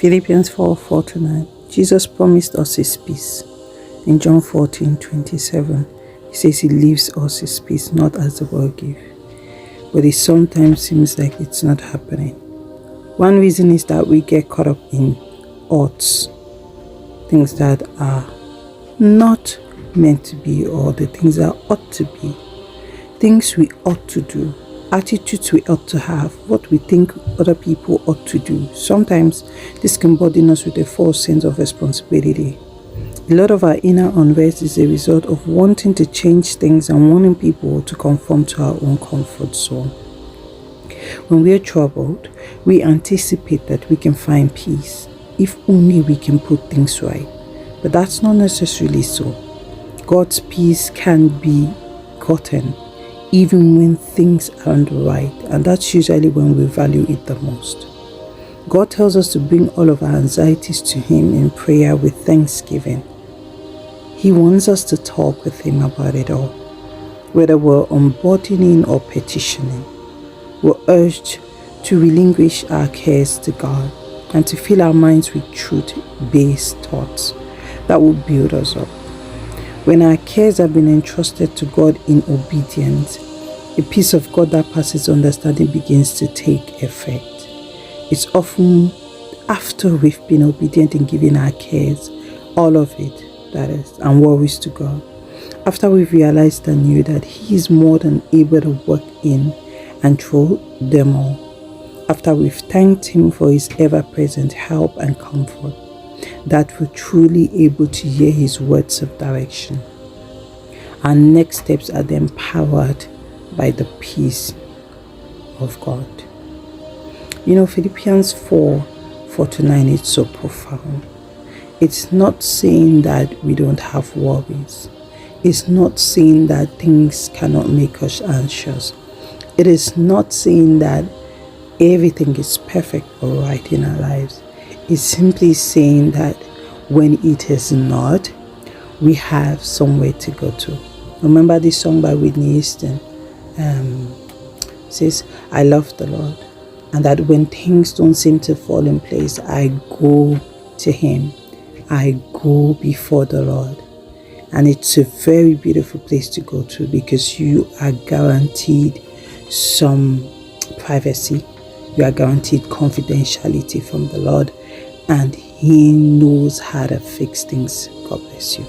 Philippians 4:4-9. Jesus promised us his peace. In John 14:27, he says he leaves us his peace, not as the world gives. But it sometimes seems like it's not happening. One reason is that we get caught up in oughts, things that are not meant to be, or the things that ought to be, things we ought to do, attitudes we ought to have, what we think other people ought to do. Sometimes this can burden us with a false sense of responsibility. A lot of our inner unrest is a result of wanting to change things and wanting people to conform to our own comfort zone. When we are troubled, we anticipate that we can find peace if only we can put things right. But that's not necessarily so. God's peace can be gotten even when things aren't right, and that's usually when we value it the most. God tells us to bring all of our anxieties to him in prayer with thanksgiving. He wants us to talk with him about it all. Whether we're unburdening or petitioning, we're urged to relinquish our cares to God and to fill our minds with truth-based thoughts that will build us up. When our cares have been entrusted to God in obedience, a peace of God that passes understanding begins to take effect. It's often after we've been obedient in giving our cares, all of it, that is, and worries to God. After we've realized anew that he is more than able to work in and through them all. After we've thanked him for his ever-present help and comfort, that we're truly able to hear his words of direction. Our next steps are then powered by the peace of God. Philippians 4:4-9 is so profound. It's not saying that we don't have worries. It's not saying that things cannot make us anxious. It is not saying that everything is perfect or right in our lives. It's simply saying that when it is not, we have somewhere to go to. Remember this song by Whitney Houston? Says, I love the Lord, and that when things don't seem to fall in place, I go to him. I go before the Lord. And it's a very beautiful place to go to because you are guaranteed some privacy. You are guaranteed confidentiality from the Lord, and he knows how to fix things. God bless you.